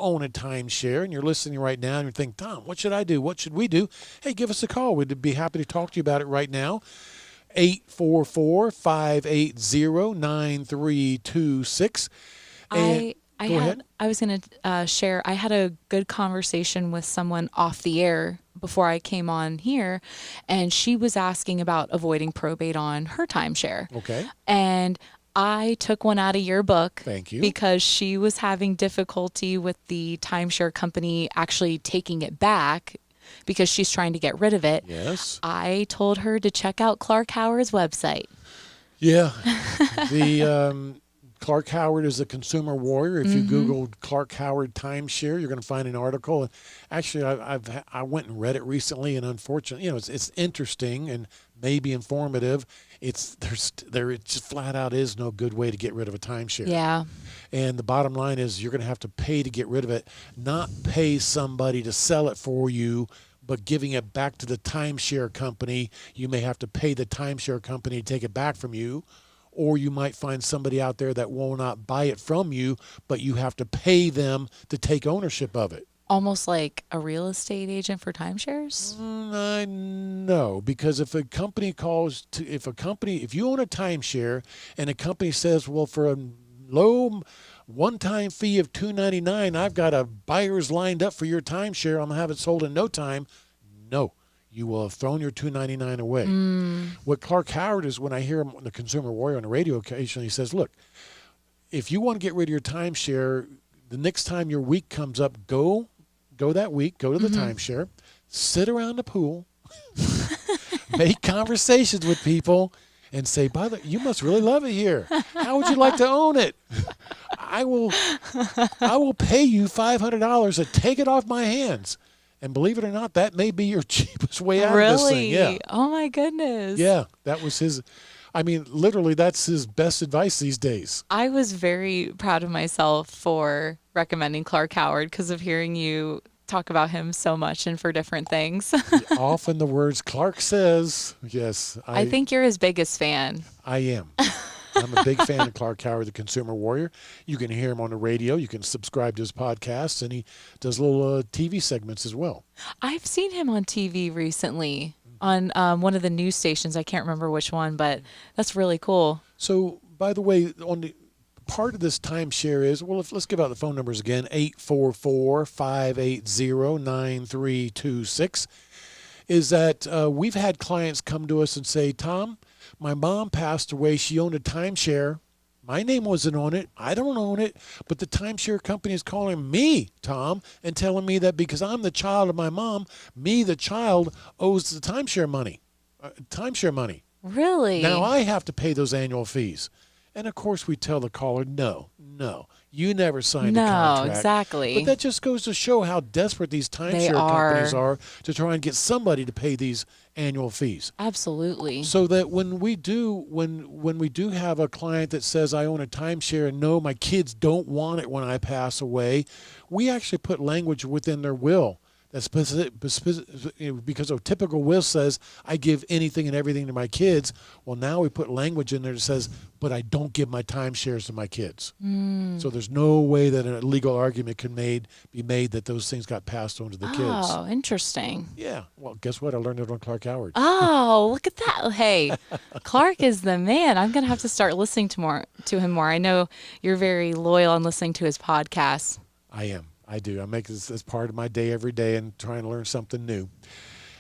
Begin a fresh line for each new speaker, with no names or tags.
own a timeshare and you're listening right now and you're thinking, Tom, what should I do? What should we do? Hey, give us a call. We'd be happy to talk to you about it right now. 844-580-9326. And go ahead.
I was going to share, I had a good conversation with someone off the air before I came on here, and she was asking about avoiding probate on her timeshare.
Okay.
And I took one out of your book.
Thank you.
Because she was having difficulty with the timeshare company actually taking it back because she's trying to get rid of it.
Yes.
I told her to check out Clark Howard's website.
Yeah. The Clark Howard is a consumer warrior. If you Google Clark Howard timeshare, you're going to find an article. Actually, I went and read it recently, and unfortunately, it's interesting and maybe informative. There just flat out is no good way to get rid of a timeshare.
Yeah.
And the bottom line is you're going to have to pay to get rid of it, not pay somebody to sell it for you, but giving it back to the timeshare company. You may have to pay the timeshare company to take it back from you, or you might find somebody out there that will not buy it from you, but you have to pay them to take ownership of it.
Almost like a real estate agent for timeshares?
No, because if a company if you own a timeshare and a company says, well, for a low one-time fee of $299, I've got a buyers lined up for your timeshare, I'm going to have it sold in no time. No. You will have thrown your $299 away. What Clark Howard is, when I hear him, the consumer warrior on the radio occasionally, he says, look, if you want to get rid of your timeshare, the next time your week comes up, go that week, go to the timeshare, sit around the pool, make conversations with people, and say, by the way, you must really love it here. How would you like to own it? I will pay you $500 to take it off my hands. And believe it or not, that may be your cheapest way out of this thing. Yeah.
Oh, my goodness.
Yeah, that was literally that's his best advice these days.
I was very proud of myself for recommending Clark Howard because of hearing you talk about him so much and for different things.
Often the words Clark says, yes.
I think you're his biggest fan.
I am. I'm a big fan of Clark Howard, the consumer warrior. You can hear him on the radio. You can subscribe to his podcasts, and he does little TV segments as well.
I've seen him on TV recently on one of the news stations. I can't remember which one, but that's really cool.
So, by the way, on the part of this timeshare is, well, let's give out the phone numbers again, 844-580-9326, is that we've had clients come to us and say, Tom, my mom passed away. She owned a timeshare. My name wasn't on it. I don't own it. But the timeshare company is calling me, Tom, and telling me that because I'm the child of my mom, me, the child, owes the timeshare money.
Really?
Now I have to pay those annual fees. And, of course, we tell the caller, no, you never signed a contract.
No, exactly.
But that just goes to show how desperate these timeshare companies are to try and get somebody to pay these annual fees.
Absolutely.
So that when we do have a client that says, I own a timeshare and no, my kids don't want it when I pass away, we actually put language within their will. That's because a typical will says, I give anything and everything to my kids. Well, now we put language in there that says, but I don't give my timeshares to my kids. So there's no way that a legal argument can be made that those things got passed on to the kids.
Oh, interesting.
Yeah. Well, guess what? I learned it on Clark Howard.
Oh, look at that. Hey, Clark is the man. I'm going to have to start listening to him more. I know you're very loyal on listening to his podcasts.
I am. I do. I make this as part of my day every day and trying to learn something new.